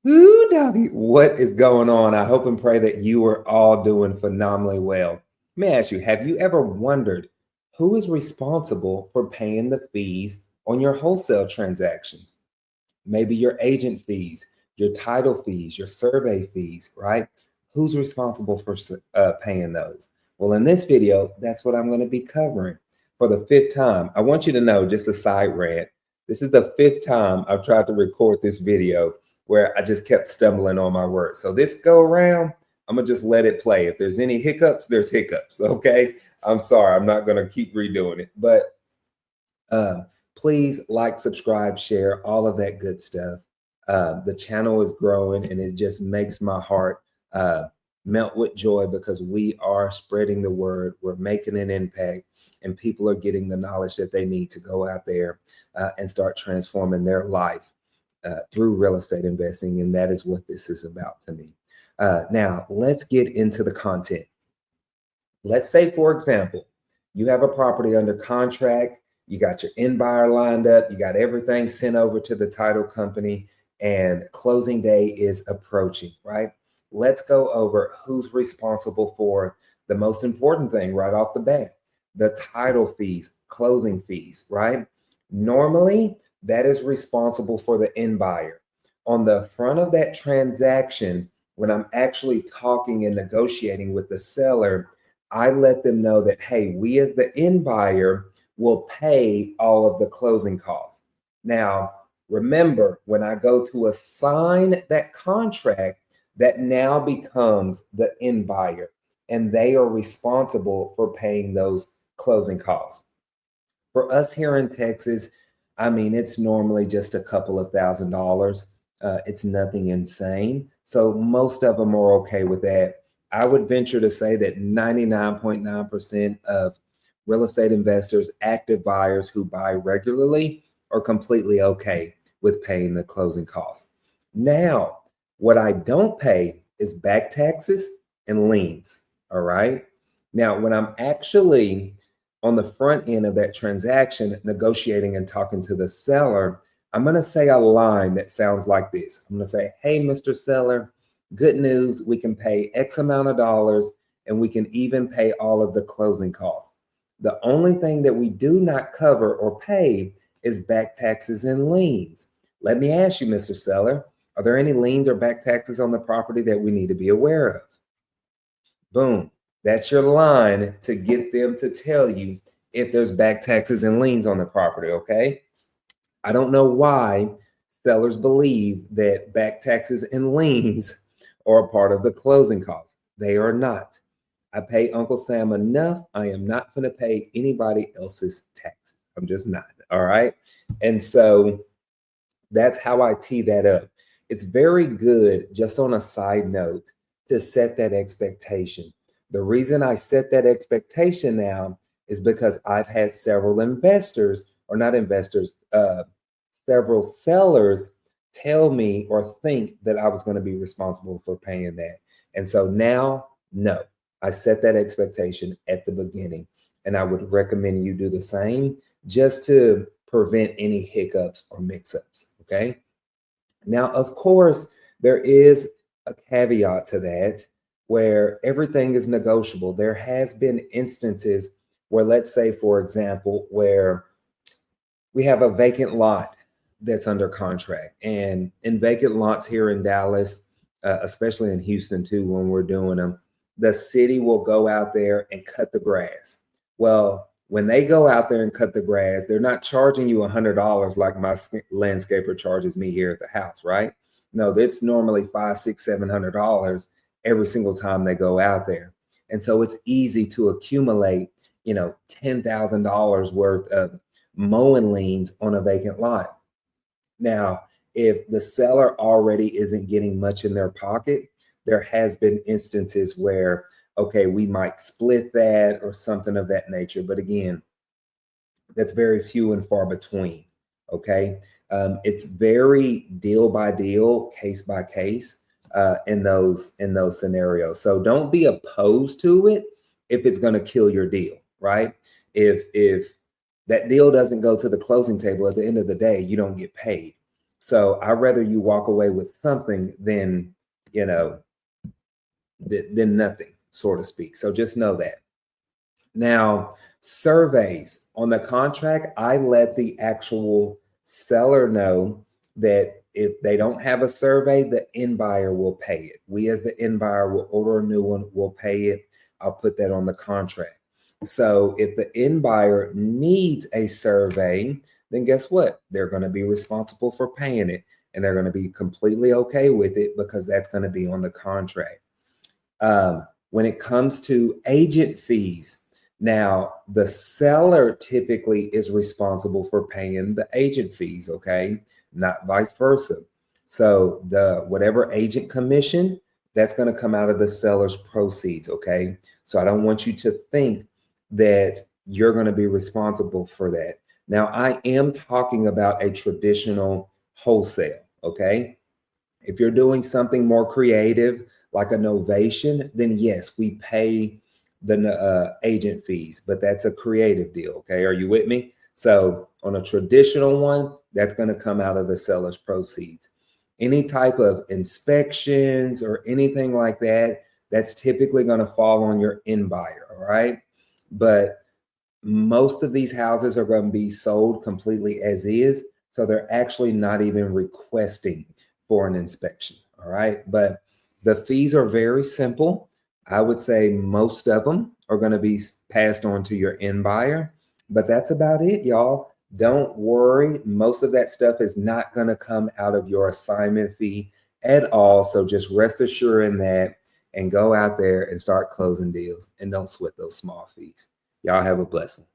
Ooh, doggy, what is going on? I hope and pray that you are all doing phenomenally well. Let me ask you, have you ever wondered who is responsible for paying the fees on your wholesale transactions? Maybe your agent fees, your title fees, your survey fees, right? Who's responsible for paying those? Well, in this video, that's what I'm going to be covering for the fifth time. I want you to know, just a side rant, this is the fifth time I've tried to record this video where I just kept stumbling on my words. So this go around, I'm going to just let it play. If there's any hiccups, there's hiccups, okay? I'm sorry, I'm not going to keep redoing it. But please like, subscribe, share, all of that good stuff. The channel is growing and it just makes my heart melt with joy because we are spreading the word. We're making an impact and people are getting the knowledge that they need to go out there and start transforming their life through real estate investing. And that is what this is about to me. Now, let's get into the content. Let's say, for example, you have a property under contract. You got your end buyer lined up. You got everything sent over to the title company and closing day is approaching, right? Let's go over who's responsible for the most important thing right off the bat, the title fees, closing fees, right? Normally, that is responsible for the end buyer. On the front of that transaction, when I'm actually talking and negotiating with the seller, I let them know that, hey, we as the end buyer will pay all of the closing costs. Now, remember, when I go to assign that contract, that now becomes the end buyer, and they are responsible for paying those closing costs. For us here in Texas, I mean, it's normally just a couple of $1,000s. It's nothing insane. So most of them are okay with that. I would venture to say that 99.9% of real estate investors, active buyers who buy regularly are completely okay with paying the closing costs. Now, what I don't pay is back taxes and liens. All right. Now, when I'm actually on the front end of that transaction, negotiating and talking to the seller, I'm going to say a line that sounds like this. I'm going to say, hey, Mr. Seller, good news. We can pay X amount of dollars and we can even pay all of the closing costs. The only thing that we do not cover or pay is back taxes and liens. Let me ask you, Mr. Seller, are there any liens or back taxes on the property that we need to be aware of? Boom. That's your line to get them to tell you if there's back taxes and liens on the property, okay? I don't know why sellers believe that back taxes and liens are a part of the closing costs. They are not. I pay Uncle Sam enough. I am not going to pay anybody else's taxes. I'm just not. All right. And so that's how I tee that up. It's very good, just on a side note, to set that expectation. The reason I set that expectation now is because I've had several investors, or not investors, several sellers tell me or think that I was going to be responsible for paying that. And so now, no, I set that expectation at the beginning. And I would recommend you do the same just to prevent any hiccups or mix-ups. Okay. Now, of course, there is a caveat to that where everything is negotiable. There has been instances where, let's say, for example, where we have a vacant lot that's under contract. And in vacant lots here in Dallas, especially in Houston too, when we're doing them, the city will go out there and cut the grass. Well, when they go out there and cut the grass, they're not charging you $100 like my landscaper charges me here at the house, right? No, it's normally $500, $600, $700 every single time they go out there. And so it's easy to accumulate, $10,000 worth of mowing liens on a vacant lot. Now, if the seller already isn't getting much in their pocket, there has been instances where, okay, we might split that or something of that nature. But again, that's very few and far between. Okay. It's very deal by deal, case by case in those scenarios. So don't be opposed to it if it's going to kill your deal, right? If that deal doesn't go to the closing table, at the end of the day, you don't get paid. So I'd rather you walk away with something than, you know, than nothing, so to speak. So just know that. Now, surveys on the contract, I let the actual seller know that if they don't have a survey, the end buyer will pay it. We, as the end buyer, will order a new one, we'll pay it. I'll put that on the contract. So if the end buyer needs a survey, then guess what? They're going to be responsible for paying it, and they're going to be completely okay with it because that's going to be on the contract. When it comes to agent fees, now the seller typically is responsible for paying the agent fees, okay? Not vice versa. So the whatever agent commission, that's going to come out of the seller's proceeds, okay? So I don't want you to think that you're going to be responsible for that. Now, I am talking about a traditional wholesale, okay? If you're doing something more creative, like a novation, then yes, we pay the agent fees, but that's a creative deal. Okay. Are you with me? So on a traditional one, that's going to come out of the seller's proceeds. Any type of inspections or anything like that, that's typically going to fall on your end buyer. All right. But most of these houses are going to be sold completely as is. So they're actually not even requesting for an inspection. All right. But the fees are very simple. I would say most of them are going to be passed on to your end buyer. But that's about it, y'all. Don't worry. Most of that stuff is not going to come out of your assignment fee at all. So just rest assured in that and go out there and start closing deals and don't sweat those small fees. Y'all have a blessing.